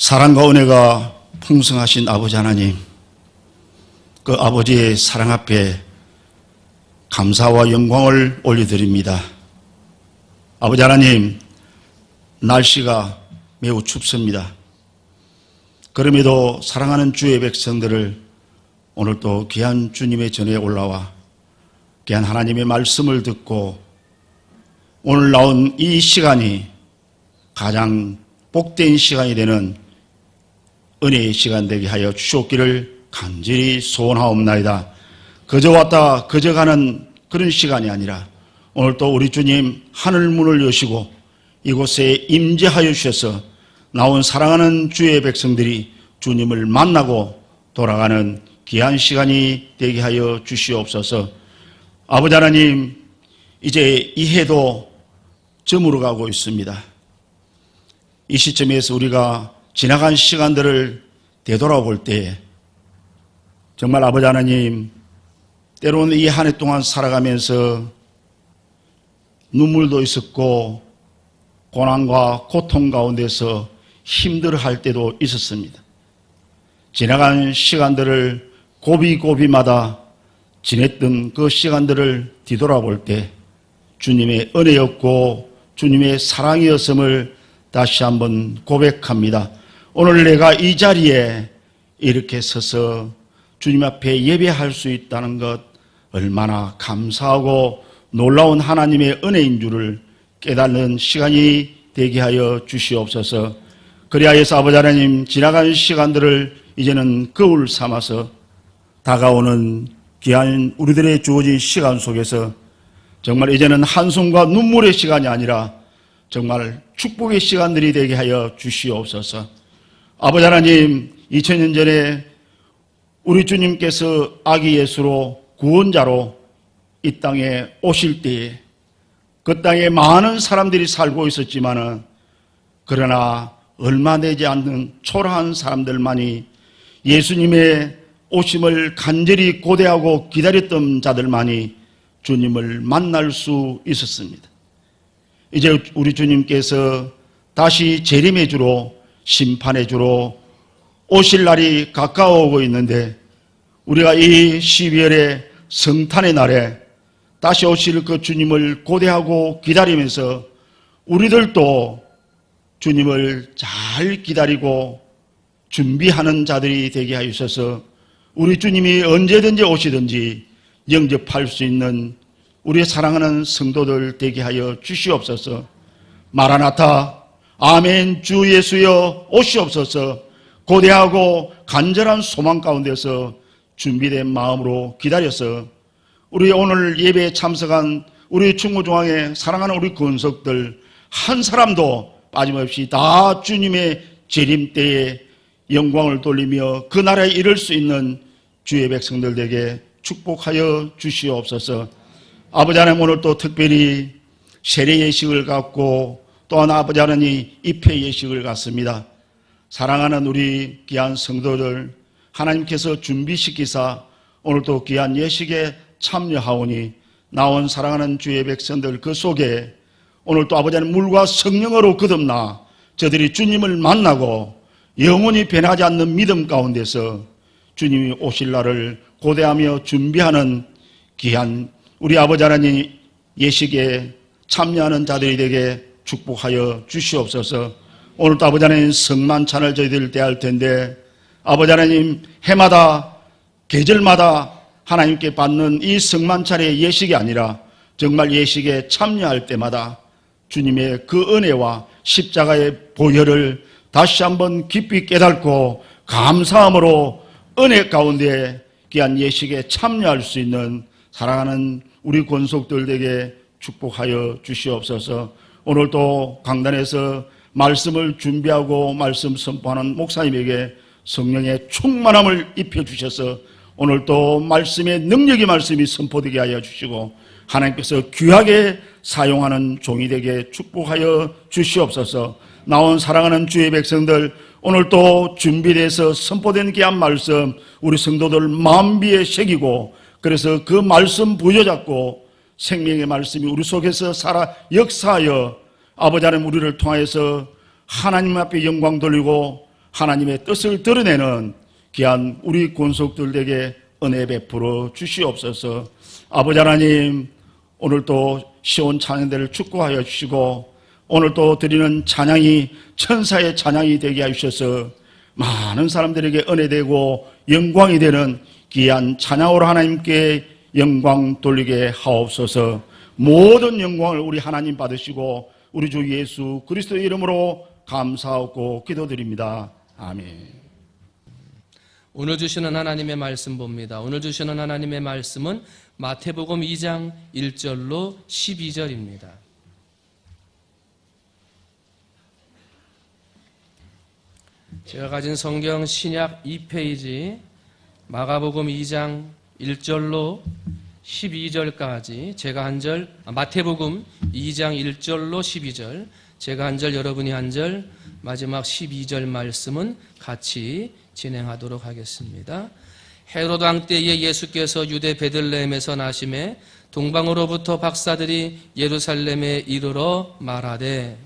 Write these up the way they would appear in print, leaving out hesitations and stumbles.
사랑과 은혜가 풍성하신 아버지 하나님, 그 아버지의 사랑 앞에 감사와 영광을 올려드립니다. 아버지 하나님, 날씨가 매우 춥습니다. 그럼에도 사랑하는 주의 백성들을 오늘 또 귀한 주님의 전에 올라와 귀한 하나님의 말씀을 듣고 오늘 나온 이 시간이 가장 복된 시간이 되는 은혜의 시간 되게 하여 주시옵기를 간절히 소원하옵나이다. 그저 왔다 그저 가는 그런 시간이 아니라 오늘 또 우리 주님 하늘 문을 여시고 이곳에 임재하여 주셔서 나온 사랑하는 주의 백성들이 주님을 만나고 돌아가는 귀한 시간이 되게 하여 주시옵소서. 아버지 하나님, 이제 이 해도 저물어 가고 있습니다. 이 시점에서 우리가 지나간 시간들을 되돌아볼 때 정말 아버지 하나님, 때로는 이 한 해 동안 살아가면서 눈물도 있었고 고난과 고통 가운데서 힘들어할 때도 있었습니다. 지나간 시간들을 고비고비마다 지냈던 그 시간들을 뒤돌아볼 때 주님의 은혜였고 주님의 사랑이었음을 다시 한번 고백합니다. 오늘 내가 이 자리에 이렇게 서서 주님 앞에 예배할 수 있다는 것 얼마나 감사하고 놀라운 하나님의 은혜인 줄을 깨닫는 시간이 되게 하여 주시옵소서. 그리하여서 아버지 하나님, 지나간 시간들을 이제는 거울 삼아서 다가오는 귀한 우리들의 주어진 시간 속에서 정말 이제는 한숨과 눈물의 시간이 아니라 정말 축복의 시간들이 되게 하여 주시옵소서. 아버지 하나님, 2000년 전에 우리 주님께서 아기 예수로 구원자로 이 땅에 오실 때에 그 땅에 많은 사람들이 살고 있었지만은 그러나 얼마 되지 않는 초라한 사람들만이 예수님의 오심을 간절히 고대하고 기다렸던 자들만이 주님을 만날 수 있었습니다. 이제 우리 주님께서 다시 재림의 주로 심판의 주로 오실 날이 가까워오고 있는데 우리가 이 12월의 성탄의 날에 다시 오실 그 주님을 고대하고 기다리면서 우리들도 주님을 잘 기다리고 준비하는 자들이 되게 하셔서 우리 주님이 언제든지 오시든지 영접할 수 있는 우리의 사랑하는 성도들 되게 하여 주시옵소서. 마라나타, 아멘, 주 예수여 오시옵소서. 고대하고 간절한 소망 가운데서 준비된 마음으로 기다려서 우리 오늘 예배에 참석한 우리 충무중앙의 사랑하는 우리 권속들 한 사람도 빠짐없이 다 주님의 재림 때에 영광을 돌리며 그 나라에 이를 수 있는 주의 백성들에게 축복하여 주시옵소서. 아버지 하나님, 오늘 또 특별히 세례 예식을 갖고 또한 아버지 하나님 입회 예식을 갖습니다. 사랑하는 우리 귀한 성도들 하나님께서 준비시키사 오늘 또 귀한 예식에 참여하오니 나온 사랑하는 주의 백성들 그 속에 오늘 또 아버지 하나님 물과 성령으로 거듭나 저들이 주님을 만나고 영원히 변하지 않는 믿음 가운데서 주님이 오실 날을 고대하며 준비하는 귀한 우리 아버지 하나님 예식에 참여하는 자들이 되게 축복하여 주시옵소서. 오늘도 아버지 하나님 성만찬을 저희들 대할 텐데 아버지 하나님 해마다 계절마다 하나님께 받는 이 성만찬의 예식이 아니라 정말 예식에 참여할 때마다 주님의 그 은혜와 십자가의 보혈을 다시 한번 깊이 깨닫고 감사함으로 은혜 가운데 귀한 예식에 참여할 수 있는 사랑하는 우리 권속들에게 축복하여 주시옵소서. 오늘도 강단에서 말씀을 준비하고 말씀 선포하는 목사님에게 성령의 충만함을 입혀주셔서 오늘도 말씀의 능력의 말씀이 선포되게 하여 주시고 하나님께서 귀하게 사용하는 종이 되게 축복하여 주시옵소서. 나온 사랑하는 주의 백성들 오늘도 준비돼서 선포된 귀한 말씀 우리 성도들 마음비에 새기고 그래서 그 말씀 부여잡고 생명의 말씀이 우리 속에서 살아 역사하여 아버지 하나님 우리를 통하여서 하나님 앞에 영광 돌리고 하나님의 뜻을 드러내는 귀한 우리 권속들에게 은혜 베풀어 주시옵소서. 아버지 하나님, 오늘도 시온 찬양대를 축복하여 주시고 오늘도 드리는 찬양이 천사의 찬양이 되게 하셔서 많은 사람들에게 은혜되고 영광이 되는 귀한 찬양으로 하나님께 영광 돌리게 하옵소서. 모든 영광을 우리 하나님 받으시고 우리 주 예수 그리스도의 이름으로 감사하고 기도드립니다. 아멘. 오늘 주시는 하나님의 말씀 봅니다. 오늘 주시는 하나님의 말씀은 마태복음 2장 1절로 12절입니다. 제가 가진 성경 신약 2페이지 마가복음 2장 1절로 12절까지 제가 한 절, 마태복음 2장 1절로 12절, 제가 한 절, 여러분이 한 절, 마지막 12절 말씀은 같이 진행하도록 하겠습니다. 헤롯 왕 때에 예수께서 유대 베들레헴에서 나심에 동방으로부터 박사들이 예루살렘에 이르러 말하되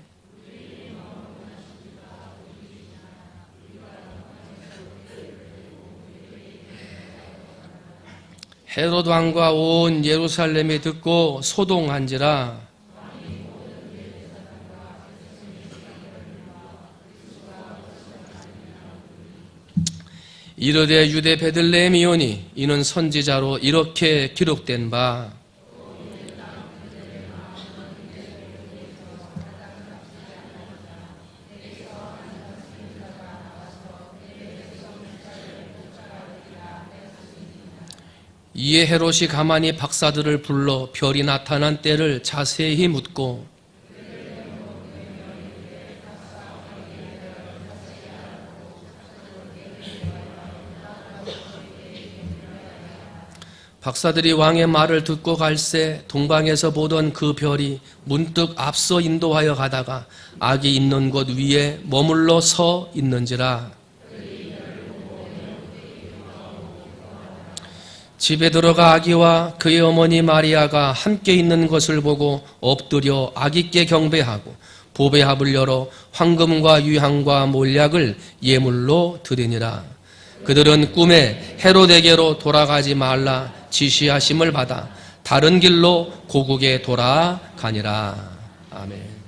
헤롯 왕과 온 예루살렘이 듣고 소동한지라. 이르되 유대 베들레헴이오니 이는 선지자로 이렇게 기록된 바 이에 헤롯이 가만히 박사들을 불러 별이 나타난 때를 자세히 묻고 박사들이 왕의 말을 듣고 갈새 동방에서 보던 그 별이 문득 앞서 인도하여 가다가 아기 있는 곳 위에 머물러 서 있는지라. 집에 들어가 아기와 그의 어머니 마리아가 함께 있는 것을 보고 엎드려 아기께 경배하고 보배합을 열어 황금과 유향과 몰약을 예물로 드리니라. 그들은 꿈에 헤롯에게로 돌아가지 말라 지시하심을 받아 다른 길로 고국에 돌아가니라. 아멘.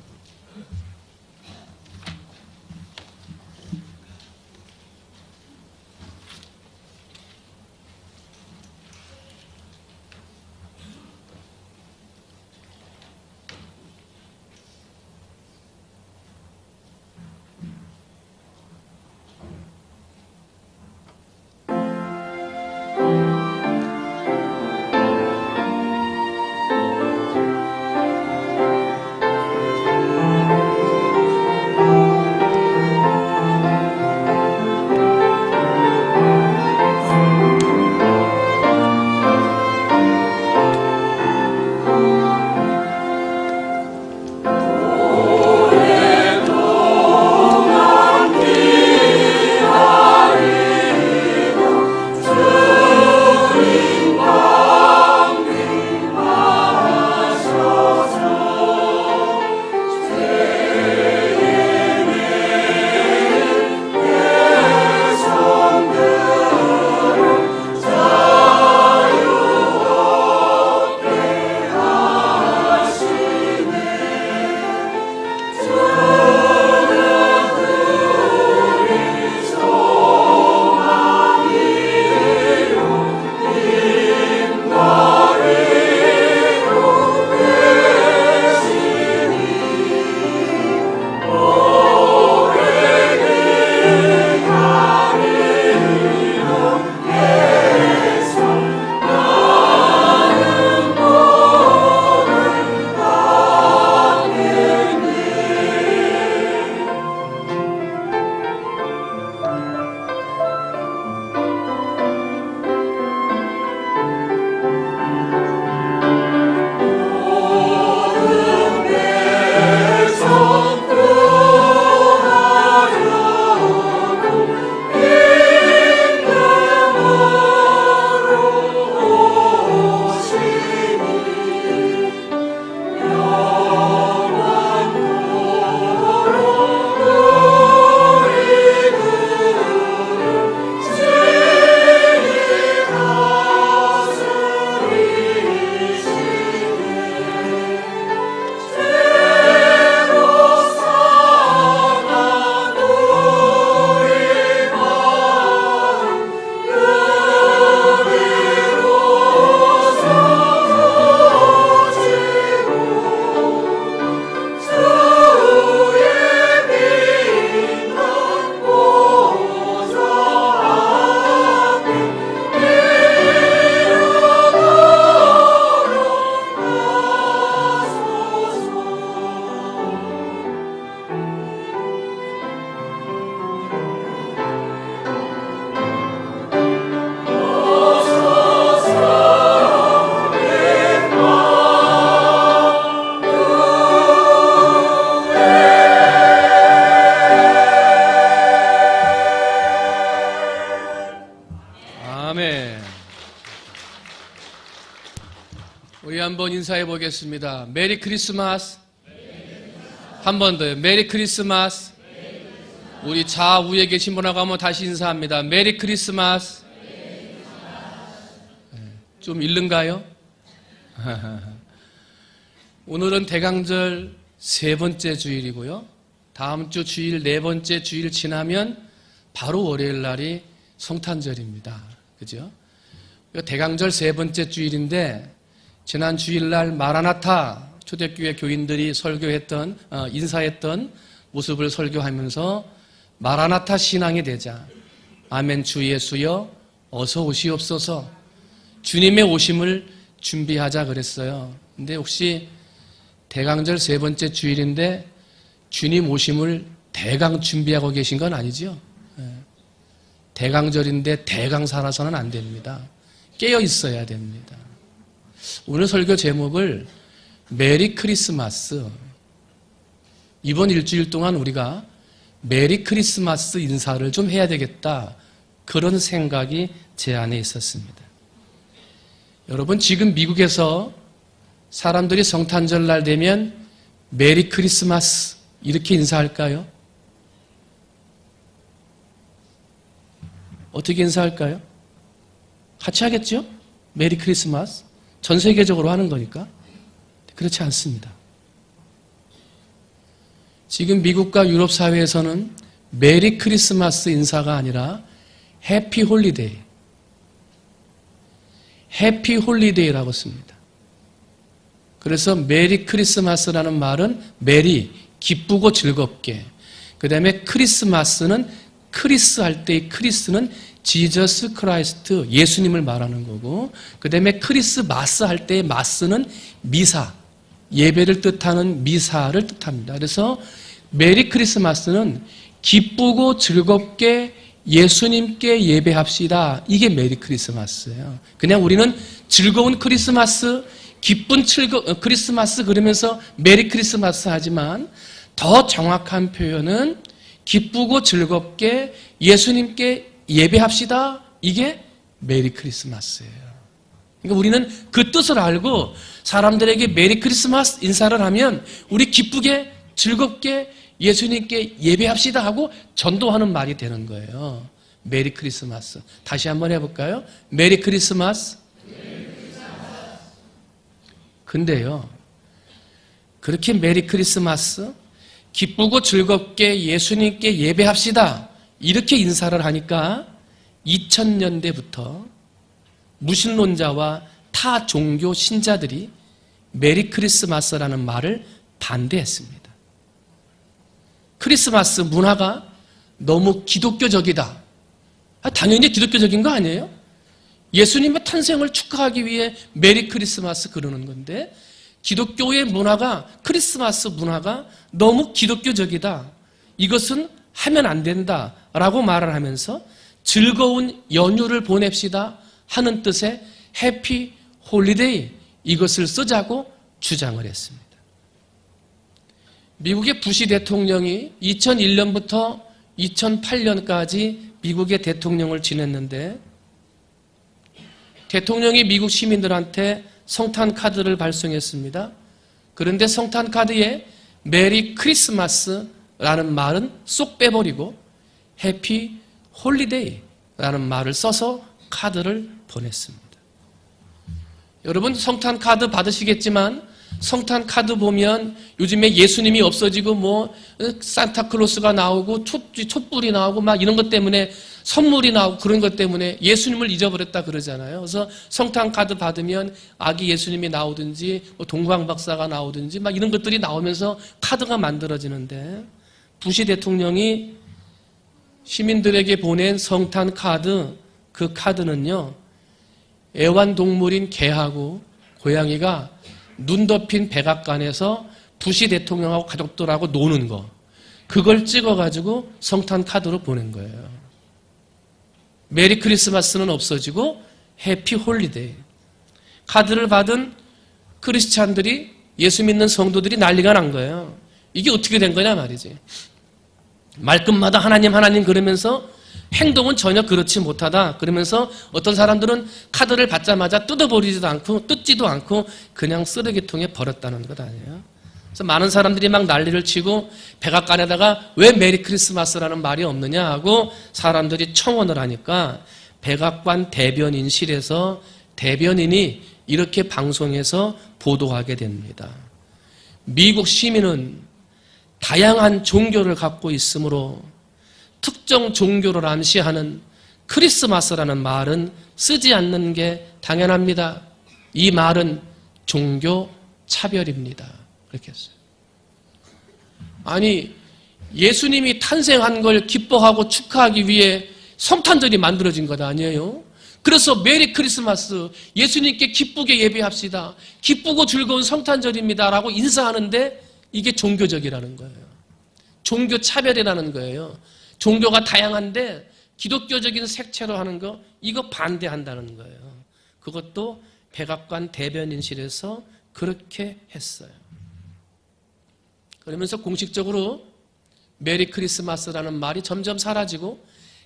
우리 한번 인사해 보겠습니다. 메리 크리스마스. 한 번 더요. 메리 크리스마스. 우리 좌우에 계신 분하고 한번 다시 인사합니다. 메리 크리스마스. 좀 잃는가요? 오늘은 대강절 세 번째 주일이고요. 다음 주 주일 네 번째 주일 지나면 바로 월요일 날이 성탄절입니다. 그죠? 대강절 세 번째 주일인데 지난 주일날 마라나타 초대교회 교인들이 설교했던 인사했던 모습을 설교하면서 마라나타 신앙이 되자 아멘 주 예수여 어서 오시옵소서 주님의 오심을 준비하자 그랬어요. 근데 혹시 대강절 세 번째 주일인데 주님 오심을 대강 준비하고 계신 건 아니죠? 대강절인데 대강 살아서는 안 됩니다. 깨어 있어야 됩니다. 오늘 설교 제목을 메리 크리스마스. 이번 일주일 동안 우리가 메리 크리스마스 인사를 좀 해야 되겠다. 그런 생각이 제 안에 있었습니다. 여러분, 지금 미국에서 사람들이 성탄절 날 되면 메리 크리스마스 이렇게 인사할까요? 어떻게 인사할까요? 같이 하겠죠? 메리 크리스마스. 전 세계적으로 하는 거니까. 그렇지 않습니다. 지금 미국과 유럽 사회에서는 메리 크리스마스 인사가 아니라 해피 홀리데이. 해피 홀리데이라고 씁니다. 그래서 메리 크리스마스라는 말은 메리, 기쁘고 즐겁게. 그 다음에 크리스마스는 크리스 할 때의 크리스는 지저스 크라이스트, 예수님을 말하는 거고, 그 다음에 크리스마스 할 때의 마스는 미사, 예배를 뜻하는 미사를 뜻합니다. 그래서 메리 크리스마스는 기쁘고 즐겁게 예수님께 예배합시다. 이게 메리 크리스마스예요. 그냥 우리는 즐거운 크리스마스, 기쁜 크리스마스 그러면서 메리 크리스마스 하지만 더 정확한 표현은 기쁘고 즐겁게 예수님께 예배합시다. 이게 메리 크리스마스예요. 그러니까 우리는 그 뜻을 알고 사람들에게 메리 크리스마스 인사를 하면 우리 기쁘게 즐겁게 예수님께 예배합시다 하고 전도하는 말이 되는 거예요. 메리 크리스마스. 다시 한번 해볼까요? 메리 크리스마스. 근데요, 그렇게 메리 크리스마스, 기쁘고 즐겁게 예수님께 예배합시다. 이렇게 인사를 하니까 2000년대부터 무신론자와 타 종교 신자들이 메리 크리스마스라는 말을 반대했습니다. 크리스마스 문화가 너무 기독교적이다. 당연히 기독교적인 거 아니에요? 예수님의 탄생을 축하하기 위해 메리 크리스마스 그러는 건데 기독교의 문화가, 크리스마스 문화가 너무 기독교적이다. 이것은 하면 안 된다라고 말을 하면서 즐거운 연휴를 보냅시다 하는 뜻의 해피 홀리데이, 이것을 쓰자고 주장을 했습니다. 미국의 부시 대통령이 2001년부터 2008년까지 미국의 대통령을 지냈는데 대통령이 미국 시민들한테 성탄 카드를 발송했습니다. 그런데 성탄 카드에 메리 크리스마스라는 말은 쏙 빼버리고 해피 홀리데이라는 말을 써서 카드를 보냈습니다. 여러분, 성탄 카드 받으시겠지만 성탄 카드 보면 요즘에 예수님이 없어지고 뭐 산타클로스가 나오고 촛불이 나오고 막 이런 것 때문에 선물이 나오고 그런 것 때문에 예수님을 잊어버렸다 그러잖아요. 그래서 성탄 카드 받으면 아기 예수님이 나오든지 뭐 동방박사가 나오든지 막 이런 것들이 나오면서 카드가 만들어지는데 부시 대통령이 시민들에게 보낸 성탄 카드, 그 카드는요, 애완동물인 개하고 고양이가 눈 덮인 백악관에서 부시 대통령하고 가족들하고 노는 거, 그걸 찍어가지고 성탄 카드로 보낸 거예요. 메리 크리스마스는 없어지고 해피 홀리데이. 카드를 받은 크리스찬들이, 예수 믿는 성도들이 난리가 난 거예요. 이게 어떻게 된 거냐 말이지. 말끝마다 하나님 하나님 그러면서 행동은 전혀 그렇지 못하다. 그러면서 어떤 사람들은 카드를 받자마자 뜯어버리지도 않고 뜯지도 않고 그냥 쓰레기통에 버렸다는 것 아니에요. 그래서 많은 사람들이 막 난리를 치고 백악관에다가 왜 메리 크리스마스라는 말이 없느냐 하고 사람들이 청원을 하니까 백악관 대변인실에서 대변인이 이렇게 방송에서 보도하게 됩니다. 미국 시민은 다양한 종교를 갖고 있으므로 특정 종교를 암시하는 크리스마스라는 말은 쓰지 않는 게 당연합니다. 이 말은 종교 차별입니다. 그렇게 했어요. 아니, 예수님이 탄생한 걸 기뻐하고 축하하기 위해 성탄절이 만들어진 것 아니에요? 그래서 메리 크리스마스, 예수님께 기쁘게 예배합시다. 기쁘고 즐거운 성탄절입니다. 라고 인사하는데 이게 종교적이라는 거예요. 종교 차별이라는 거예요. 종교가 다양한데 기독교적인 색채로 하는 거, 이거 반대한다는 거예요. 그것도 백악관 대변인실에서 그렇게 했어요. 그러면서 공식적으로 메리 크리스마스라는 말이 점점 사라지고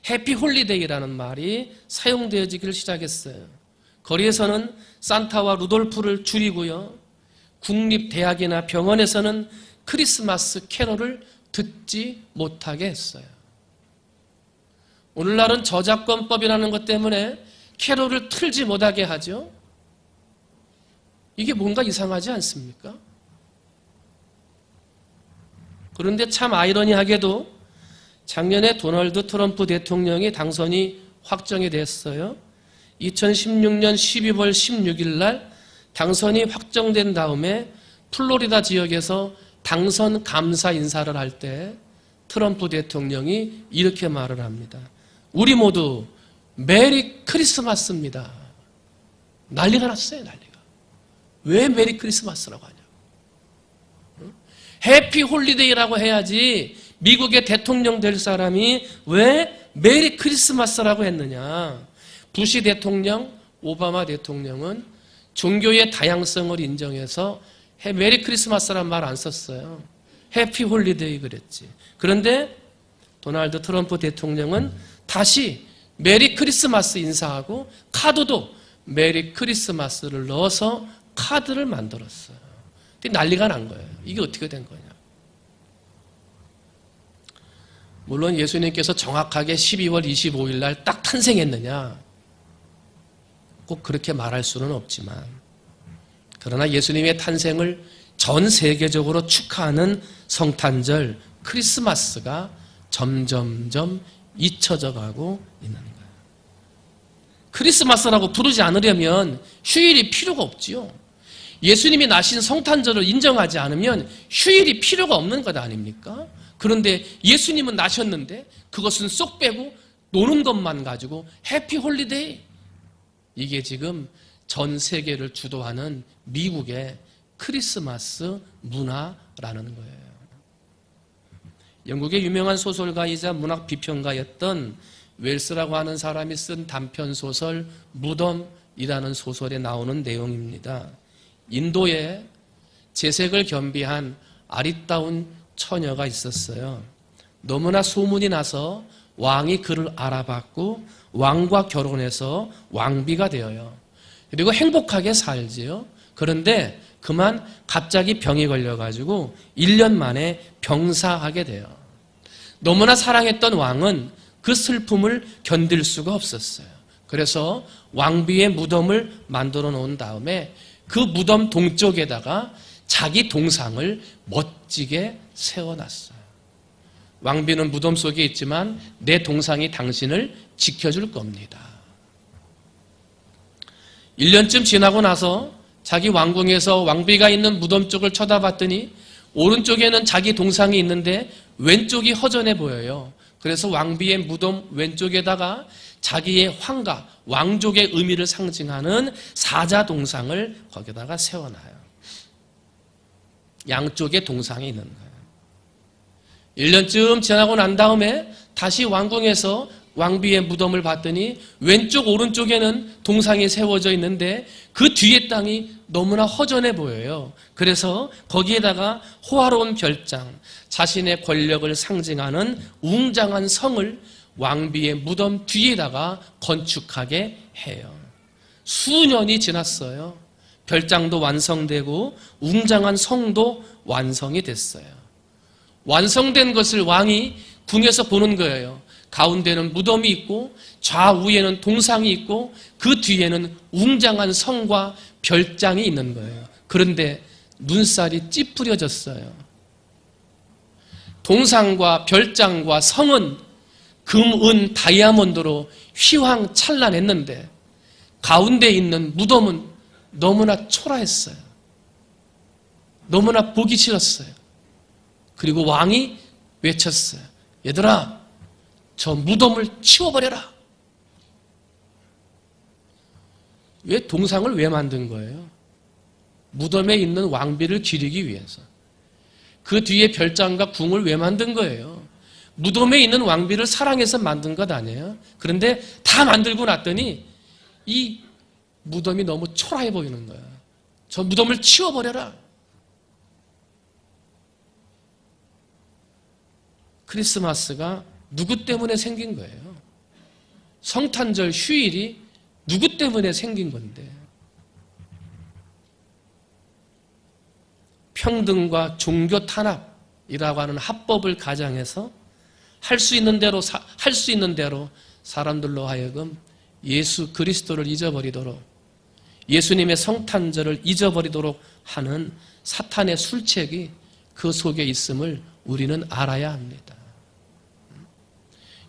해피 홀리데이라는 말이 사용되어지기를 시작했어요. 거리에서는 산타와 루돌프를 줄이고요. 국립대학이나 병원에서는 크리스마스 캐롤을 듣지 못하게 했어요. 오늘날은 저작권법이라는 것 때문에 캐롤을 틀지 못하게 하죠. 이게 뭔가 이상하지 않습니까? 그런데 참 아이러니하게도 작년에 도널드 트럼프 대통령이 당선이 확정이 됐어요. 2016년 12월 16일 날 당선이 확정된 다음에 플로리다 지역에서 당선 감사 인사를 할 때 트럼프 대통령이 이렇게 말을 합니다. 우리 모두 메리 크리스마스입니다. 난리가 났어요, 난리가. 왜 메리 크리스마스라고 하냐고. 해피 홀리데이라고 해야지 미국의 대통령 될 사람이 왜 메리 크리스마스라고 했느냐. 부시 대통령, 오바마 대통령은 종교의 다양성을 인정해서 메리 크리스마스란 말 안 썼어요. 해피 홀리데이 그랬지. 그런데 도널드 트럼프 대통령은 다시 메리 크리스마스 인사하고 카드도 메리 크리스마스를 넣어서 카드를 만들었어요. 난리가 난 거예요. 이게 어떻게 된 거냐. 물론 예수님께서 정확하게 12월 25일 날 딱 탄생했느냐 꼭 그렇게 말할 수는 없지만 그러나 예수님의 탄생을 전 세계적으로 축하하는 성탄절 크리스마스가 점점점 잊혀져 가고 있는 거예요. 크리스마스라고 부르지 않으려면 휴일이 필요가 없지요. 예수님이 나신 성탄절을 인정하지 않으면 휴일이 필요가 없는 것 아닙니까? 그런데 예수님은 나셨는데 그것은 쏙 빼고 노는 것만 가지고 해피 홀리데이, 이게 지금 전 세계를 주도하는 미국의 크리스마스 문화라는 거예요. 영국의 유명한 소설가이자 문학 비평가였던 웰스라고 하는 사람이 쓴 단편 소설 무덤이라는 소설에 나오는 내용입니다. 인도에 재색을 겸비한 아리따운 처녀가 있었어요. 너무나 소문이 나서 왕이 그를 알아봤고 왕과 결혼해서 왕비가 되어요. 그리고 행복하게 살지요. 그런데 그만 갑자기 병이 걸려가지고 1년 만에 병사하게 돼요. 너무나 사랑했던 왕은 그 슬픔을 견딜 수가 없었어요. 그래서 왕비의 무덤을 만들어 놓은 다음에 그 무덤 동쪽에다가 자기 동상을 멋지게 세워놨어요. 왕비는 무덤 속에 있지만 내 동상이 당신을 지켜줄 겁니다. 1년쯤 지나고 나서 자기 왕궁에서 왕비가 있는 무덤 쪽을 쳐다봤더니 오른쪽에는 자기 동상이 있는데 왼쪽이 허전해 보여요. 그래서 왕비의 무덤 왼쪽에다가 자기의 황가, 왕족의 의미를 상징하는 사자 동상을 거기다가 세워놔요. 양쪽에 동상이 있는 거예요. 1년쯤 지나고 난 다음에 다시 왕궁에서 왕비의 무덤을 봤더니 왼쪽 오른쪽에는 동상이 세워져 있는데 그 뒤에 땅이 너무나 허전해 보여요. 그래서 거기에다가 호화로운 별장, 자신의 권력을 상징하는 웅장한 성을 왕비의 무덤 뒤에다가 건축하게 해요. 수년이 지났어요. 별장도 완성되고 웅장한 성도 완성이 됐어요. 완성된 것을 왕이 궁에서 보는 거예요. 가운데는 무덤이 있고 좌우에는 동상이 있고 그 뒤에는 웅장한 성과 별장이 있는 거예요. 그런데 눈살이 찌푸려졌어요. 동상과 별장과 성은 금, 은, 다이아몬드로 휘황찬란했는데 가운데 있는 무덤은 너무나 초라했어요. 너무나 보기 싫었어요. 그리고 왕이 외쳤어요. 얘들아, 저 무덤을 치워버려라. 왜 동상을 왜 만든 거예요? 무덤에 있는 왕비를 기리기 위해서. 그 뒤에 별장과 궁을 왜 만든 거예요? 무덤에 있는 왕비를 사랑해서 만든 것 아니에요? 그런데 다 만들고 났더니 이 무덤이 너무 초라해 보이는 거야. 저 무덤을 치워버려라. 크리스마스가 누구 때문에 생긴 거예요? 성탄절 휴일이 누구 때문에 생긴 건데? 평등과 종교 탄압이라고 하는 합법을 가장해서 할 수 있는 대로 사람들로 하여금 예수 그리스도를 잊어버리도록, 예수님의 성탄절을 잊어버리도록 하는 사탄의 술책이 그 속에 있음을 우리는 알아야 합니다.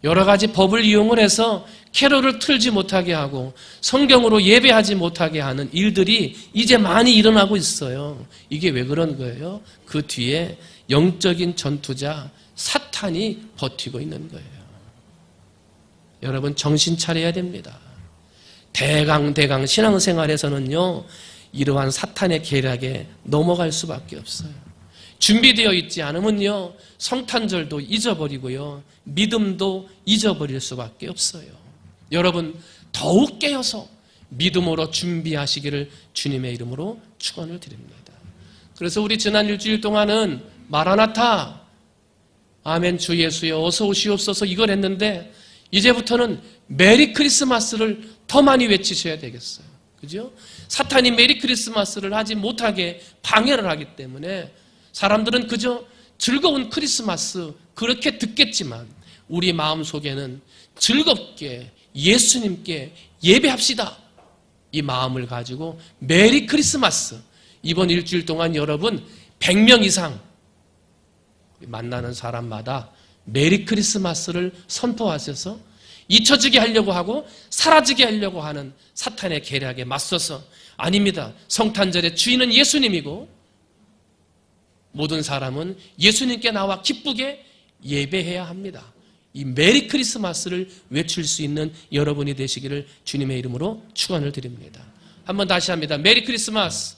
여러 가지 법을 이용을 해서 캐롤을 틀지 못하게 하고 성경으로 예배하지 못하게 하는 일들이 이제 많이 일어나고 있어요. 이게 왜 그런 거예요? 그 뒤에 영적인 전투자 사탄이 버티고 있는 거예요. 여러분 정신 차려야 됩니다. 대강 신앙생활에서는요, 이러한 사탄의 계략에 넘어갈 수밖에 없어요. 준비되어 있지 않으면요, 성탄절도 잊어버리고요, 믿음도 잊어버릴 수밖에 없어요. 여러분 더욱 깨어서 믿음으로 준비하시기를 주님의 이름으로 축원을 드립니다. 그래서 우리 지난 일주일 동안은 마라나타, 아멘 주 예수여 어서 오시옵소서 이걸 했는데 이제부터는 메리 크리스마스를 더 많이 외치셔야 되겠어요. 그죠? 사탄이 메리 크리스마스를 하지 못하게 방해를 하기 때문에 사람들은 그저 즐거운 크리스마스 그렇게 듣겠지만 우리 마음속에는 즐겁게 예수님께 예배합시다. 이 마음을 가지고 메리 크리스마스, 이번 일주일 동안 여러분 100명 이상 만나는 사람마다 메리 크리스마스를 선포하셔서 잊혀지게 하려고 하고 사라지게 하려고 하는 사탄의 계략에 맞서서, 아닙니다, 성탄절의 주인은 예수님이고 모든 사람은 예수님께 나와 기쁘게 예배해야 합니다. 이 메리 크리스마스를 외칠 수 있는 여러분이 되시기를 주님의 이름으로 축원을 드립니다. 한번 다시 합니다. 메리 크리스마스.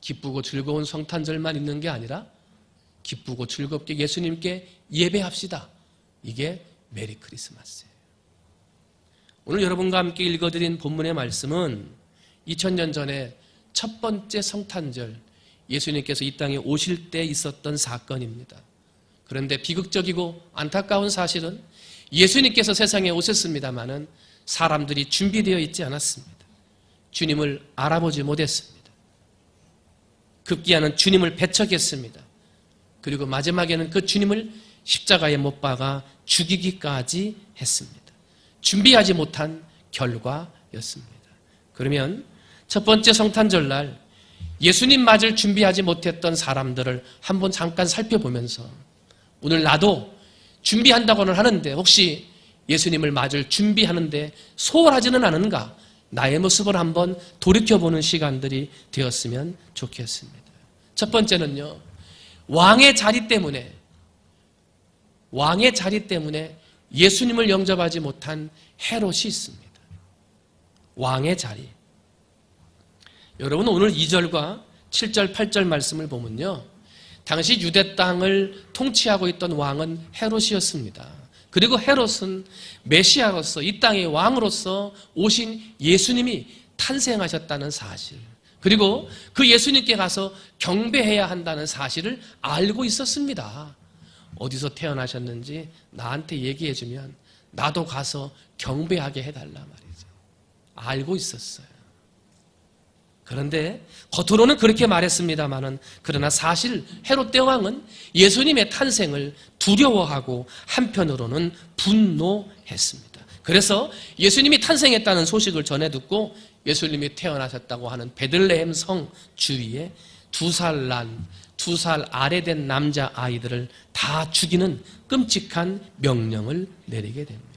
기쁘고 즐거운 성탄절만 있는 게 아니라 기쁘고 즐겁게 예수님께 예배합시다. 이게 메리 크리스마스예요. 오늘 여러분과 함께 읽어드린 본문의 말씀은 2000년 전에 첫 번째 성탄절, 예수님께서 이 땅에 오실 때 있었던 사건입니다. 그런데 비극적이고 안타까운 사실은 예수님께서 세상에 오셨습니다마는 사람들이 준비되어 있지 않았습니다. 주님을 알아보지 못했습니다. 급기야는 주님을 배척했습니다. 그리고 마지막에는 그 주님을 십자가에 못 박아 죽이기까지 했습니다. 준비하지 못한 결과였습니다. 그러면 첫 번째 성탄절날 예수님 맞을 준비하지 못했던 사람들을 한번 잠깐 살펴보면서 오늘 나도 준비한다고는 하는데 혹시 예수님을 맞을 준비하는데 소홀하지는 않은가? 나의 모습을 한번 돌이켜보는 시간들이 되었으면 좋겠습니다. 첫 번째는요, 왕의 자리 때문에 예수님을 영접하지 못한 헤롯이 있습니다. 왕의 자리. 여러분 오늘 2절과 7절, 8절 말씀을 보면요, 당시 유대 땅을 통치하고 있던 왕은 헤롯이었습니다. 그리고 헤롯은 메시아로서 이 땅의 왕으로서 오신 예수님이 탄생하셨다는 사실, 그리고 그 예수님께 가서 경배해야 한다는 사실을 알고 있었습니다. 어디서 태어나셨는지 나한테 얘기해주면 나도 가서 경배하게 해달라 말이죠. 알고 있었어요. 그런데 겉으로는 그렇게 말했습니다마는 그러나 사실 헤롯 대왕은 예수님의 탄생을 두려워하고 한편으로는 분노했습니다. 그래서 예수님이 탄생했다는 소식을 전해 듣고 예수님이 태어나셨다고 하는 베들레헴 성 주위에 2살 난, 2살 아래 된 남자 아이들을 다 죽이는 끔찍한 명령을 내리게 됩니다.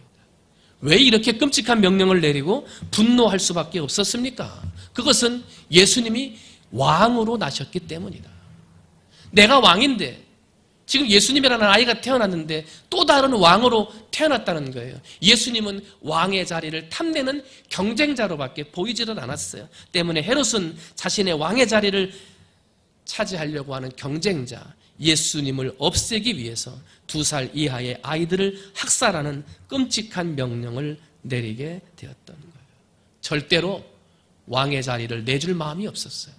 왜 이렇게 끔찍한 명령을 내리고 분노할 수밖에 없었습니까? 그것은 예수님이 왕으로 나셨기 때문이다. 내가 왕인데 지금 예수님이라는 아이가 태어났는데 또 다른 왕으로 태어났다는 거예요. 예수님은 왕의 자리를 탐내는 경쟁자로밖에 보이지를 않았어요. 때문에 헤롯은 자신의 왕의 자리를 차지하려고 하는 경쟁자 예수님을 없애기 위해서 2살 이하의 아이들을 학살하는 끔찍한 명령을 내리게 되었던 거예요. 절대로 왕의 자리를 내줄 마음이 없었어요.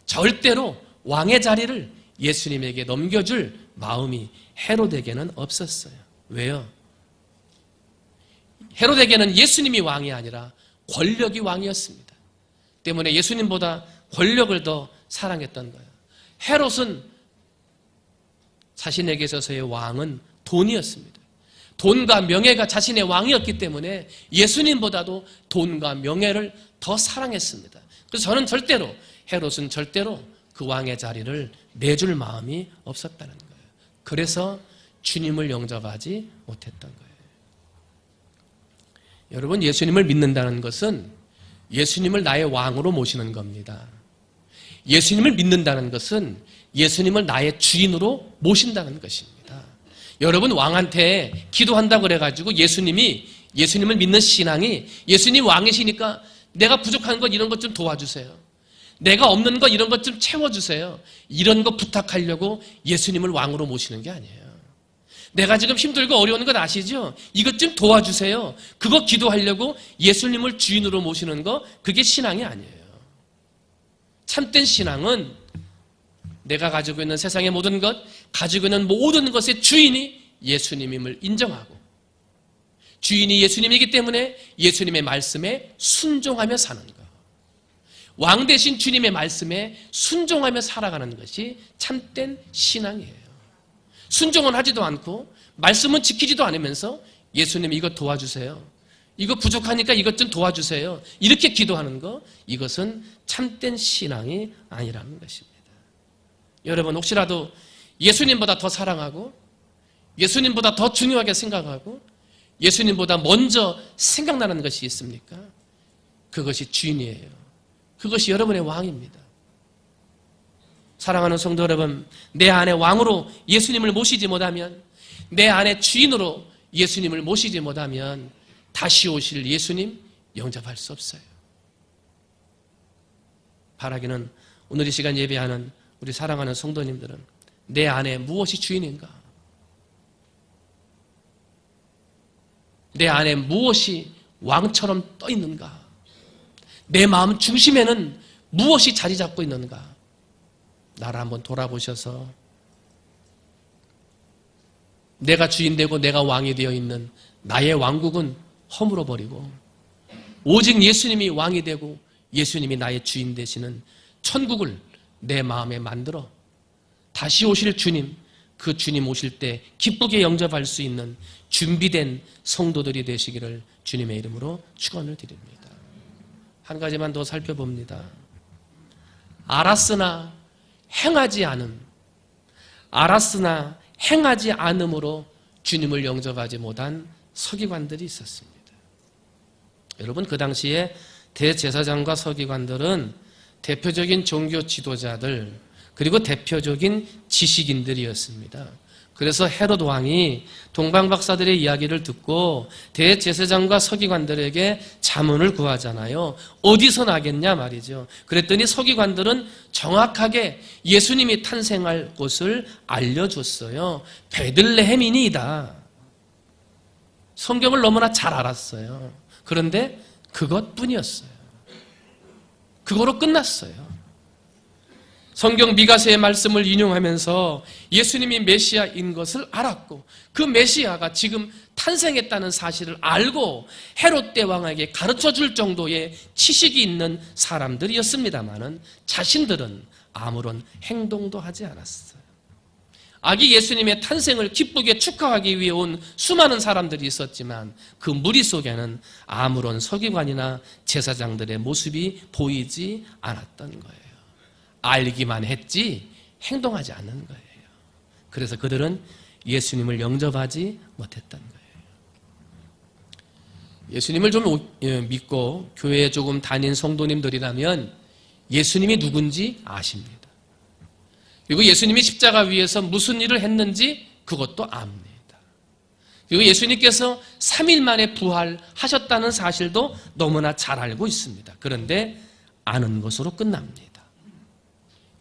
절대로 왕의 자리를 예수님에게 넘겨줄 마음이 헤롯에게는 없었어요. 왜요? 헤롯에게는 예수님이 왕이 아니라 권력이 왕이었습니다. 때문에 예수님보다 권력을 더 사랑했던 거예요. 헤롯은 자신에게 있어서의 왕은 돈이었습니다. 돈과 명예가 자신의 왕이었기 때문에 예수님보다도 돈과 명예를 더 사랑했습니다. 그래서 저는 헤롯은 절대로 그 왕의 자리를 내줄 마음이 없었다는 거예요. 그래서 주님을 영접하지 못했던 거예요. 여러분, 예수님을 믿는다는 것은 예수님을 나의 왕으로 모시는 겁니다. 예수님을 믿는다는 것은 예수님을 나의 주인으로 모신다는 것입니다. 여러분, 왕한테 기도한다고 그래가지고 예수님을 믿는 신앙이 예수님 왕이시니까 내가 부족한 것 이런 것 좀 도와주세요. 내가 없는 것 이런 것 좀 채워주세요. 이런 거 부탁하려고 예수님을 왕으로 모시는 게 아니에요. 내가 지금 힘들고 어려운 것 아시죠? 이것 좀 도와주세요. 그거 기도하려고 예수님을 주인으로 모시는 거 그게 신앙이 아니에요. 참된 신앙은 내가 가지고 있는 세상의 모든 것, 가지고 있는 모든 것의 주인이 예수님임을 인정하고 주인이 예수님이기 때문에 예수님의 말씀에 순종하며 사는 것. 왕 대신 주님의 말씀에 순종하며 살아가는 것이 참된 신앙이에요. 순종은 하지도 않고 말씀은 지키지도 않으면서 예수님 이것 도와주세요. 이거 부족하니까 이것 좀 도와주세요. 이렇게 기도하는 거, 이것은 참된 신앙이 아니라는 것입니다. 여러분, 혹시라도 예수님보다 더 사랑하고 예수님보다 더 중요하게 생각하고 예수님보다 먼저 생각나는 것이 있습니까? 그것이 주인이에요. 그것이 여러분의 왕입니다. 사랑하는 성도 여러분, 내 안에 왕으로 예수님을 모시지 못하면, 내 안에 주인으로 예수님을 모시지 못하면 다시 오실 예수님 영접할 수 없어요. 바라기는 오늘 이 시간 예배하는 우리 사랑하는 성도님들은 내 안에 무엇이 주인인가? 내 안에 무엇이 왕처럼 떠 있는가? 내 마음 중심에는 무엇이 자리 잡고 있는가? 나를 한번 돌아보셔서 내가 주인 되고 내가 왕이 되어 있는 나의 왕국은 허물어 버리고 오직 예수님이 왕이 되고 예수님이 나의 주인 되시는 천국을 내 마음에 만들어 다시 오실 주님, 그 주님 오실 때 기쁘게 영접할 수 있는 준비된 성도들이 되시기를 주님의 이름으로 축원을 드립니다. 한 가지만 더 살펴봅니다. 알았으나 행하지 않음으로 주님을 영접하지 못한 서기관들이 있었습니다. 여러분, 그 당시에 대제사장과 서기관들은 대표적인 종교 지도자들 그리고 대표적인 지식인들이었습니다. 그래서 헤롯 왕이 동방박사들의 이야기를 듣고 대제사장과 서기관들에게 자문을 구하잖아요. 어디서 나겠냐 말이죠. 그랬더니 서기관들은 정확하게 예수님이 탄생할 곳을 알려줬어요. 베들레헴이니이다. 성경을 너무나 잘 알았어요. 그런데 그것뿐이었어요. 그거로 끝났어요. 성경 미가서의 말씀을 인용하면서 예수님이 메시아인 것을 알았고 그 메시아가 지금 탄생했다는 사실을 알고 헤롯 대왕에게 가르쳐줄 정도의 지식이 있는 사람들이었습니다마는 자신들은 아무런 행동도 하지 않았어요. 아기 예수님의 탄생을 기쁘게 축하하기 위해 온 수많은 사람들이 있었지만 그 무리 속에는 아무런 서기관이나 제사장들의 모습이 보이지 않았던 거예요. 알기만 했지 행동하지 않는 거예요. 그래서 그들은 예수님을 영접하지 못했던 거예요. 예수님을 좀 믿고 교회에 조금 다닌 성도님들이라면 예수님이 누군지 아십니다. 그리고 예수님이 십자가 위에서 무슨 일을 했는지 그것도 압니다. 그리고 예수님께서 3일 만에 부활하셨다는 사실도 너무나 잘 알고 있습니다. 그런데 아는 것으로 끝납니다.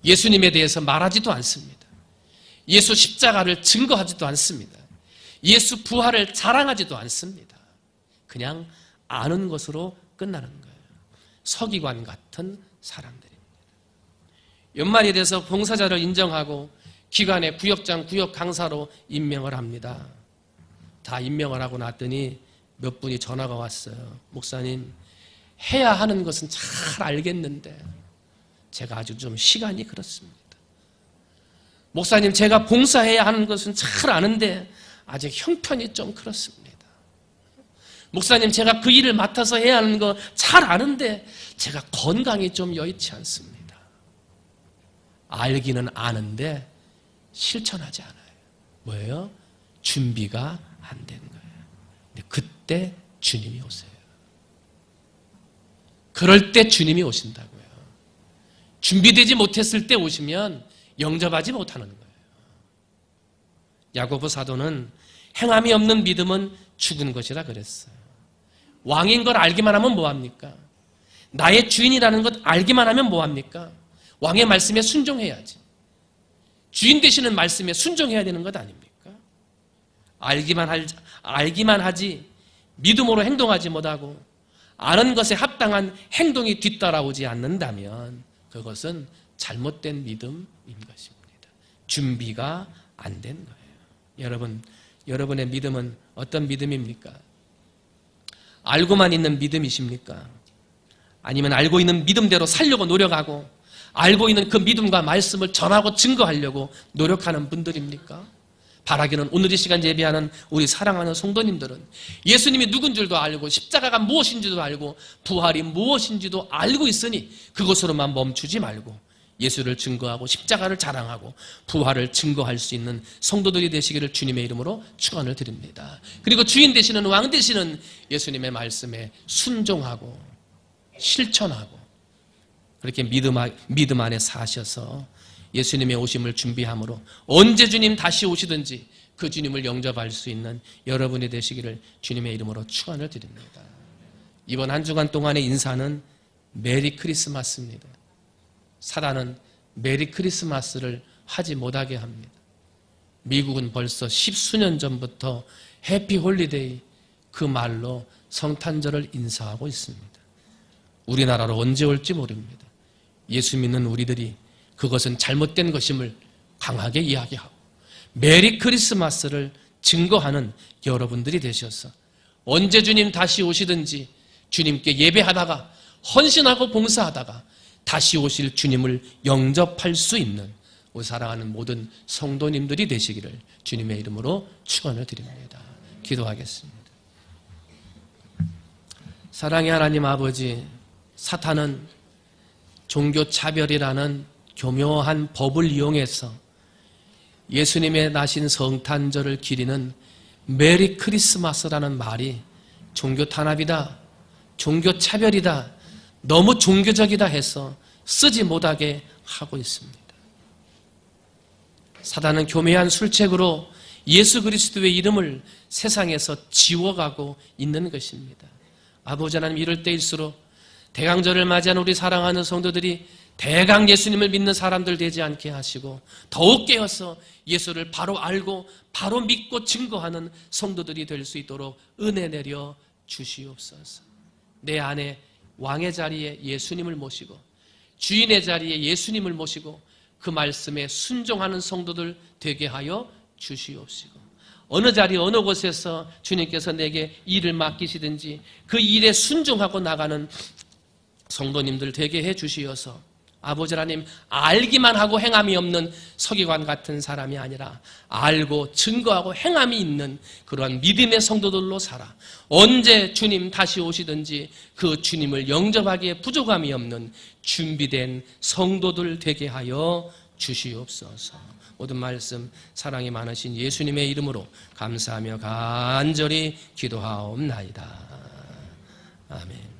예수님에 대해서 말하지도 않습니다. 예수 십자가를 증거하지도 않습니다. 예수 부활을 자랑하지도 않습니다. 그냥 아는 것으로 끝나는 거예요. 서기관 같은 사람들입니다. 연말이 돼서 봉사자를 인정하고 기관의 구역장, 구역 강사로 임명을 합니다. 다 임명을 하고 났더니 몇 분이 전화가 왔어요. 목사님, 해야 하는 것은 잘 알겠는데 제가 아주 좀 시간이 그렇습니다. 목사님, 제가 봉사해야 하는 것은 잘 아는데 아직 형편이 좀 그렇습니다. 목사님, 제가 그 일을 맡아서 해야 하는 거 잘 아는데 제가 건강이 좀 여의치 않습니다. 알기는 아는데 실천하지 않아요. 뭐예요? 준비가 안 된 거예요. 근데 그때 주님이 오세요. 그럴 때 주님이 오신다고요. 준비되지 못했을 때 오시면 영접하지 못하는 거예요. 야고보 사도는 행함이 없는 믿음은 죽은 것이라 그랬어요. 왕인 걸 알기만 하면 뭐합니까? 나의 주인이라는 것 알기만 하면 뭐합니까? 왕의 말씀에 순종해야지. 주인 되시는 말씀에 순종해야 되는 것 아닙니까? 알기만 하지 믿음으로 행동하지 못하고 아는 것에 합당한 행동이 뒤따라오지 않는다면 그것은 잘못된 믿음인 것입니다. 준비가 안 된 거예요. 여러분의 믿음은 어떤 믿음입니까? 알고만 있는 믿음이십니까? 아니면 알고 있는 믿음대로 살려고 노력하고 알고 있는 그 믿음과 말씀을 전하고 증거하려고 노력하는 분들입니까? 바라기는 오늘 이 시간 예배하는 우리 사랑하는 성도님들은 예수님이 누군 줄도 알고 십자가가 무엇인지도 알고 부활이 무엇인지도 알고 있으니 그것으로만 멈추지 말고 예수를 증거하고 십자가를 자랑하고 부활을 증거할 수 있는 성도들이 되시기를 주님의 이름으로 축원을 드립니다. 그리고 주인 되시는 왕 되시는 예수님의 말씀에 순종하고 실천하고 그렇게 믿음 안에 사셔서 예수님의 오심을 준비함으로 언제 주님 다시 오시든지 그 주님을 영접할 수 있는 여러분이 되시기를 주님의 이름으로 축원을 드립니다. 이번 한 주간 동안의 인사는 메리 크리스마스입니다. 사단은 메리 크리스마스를 하지 못하게 합니다. 미국은 벌써 10수년 전부터 해피 홀리데이 그 말로 성탄절을 인사하고 있습니다. 우리나라로 언제 올지 모릅니다. 예수 믿는 우리들이 그것은 잘못된 것임을 강하게 이야기하고 메리 크리스마스를 증거하는 여러분들이 되셔서 언제 주님 다시 오시든지 주님께 예배하다가 헌신하고 봉사하다가 다시 오실 주님을 영접할 수 있는 우리 사랑하는 모든 성도님들이 되시기를 주님의 이름으로 축원을 드립니다. 기도하겠습니다. 사랑의 하나님 아버지, 사탄은 종교차별이라는 교묘한 법을 이용해서 예수님의 나신 성탄절을 기리는 메리 크리스마스라는 말이 종교탄압이다, 종교차별이다, 너무 종교적이다 해서 쓰지 못하게 하고 있습니다. 사단은 교묘한 술책으로 예수 그리스도의 이름을 세상에서 지워가고 있는 것입니다. 아버지 하나님, 이럴 때일수록 대강절을 맞이한 우리 사랑하는 성도들이 대강 예수님을 믿는 사람들 되지 않게 하시고 더욱 깨어서 예수를 바로 알고 바로 믿고 증거하는 성도들이 될 수 있도록 은혜 내려 주시옵소서. 내 안에 왕의 자리에 예수님을 모시고 주인의 자리에 예수님을 모시고 그 말씀에 순종하는 성도들 되게 하여 주시옵시고, 어느 자리 어느 곳에서 주님께서 내게 일을 맡기시든지 그 일에 순종하고 나가는 성도님들 되게 해 주시어서 아버지 하나님, 알기만 하고 행함이 없는 서기관 같은 사람이 아니라 알고 증거하고 행함이 있는 그러한 믿음의 성도들로 살아 언제 주님 다시 오시든지 그 주님을 영접하기에 부족함이 없는 준비된 성도들 되게 하여 주시옵소서. 모든 말씀 사랑이 많으신 예수님의 이름으로 감사하며 간절히 기도하옵나이다. 아멘.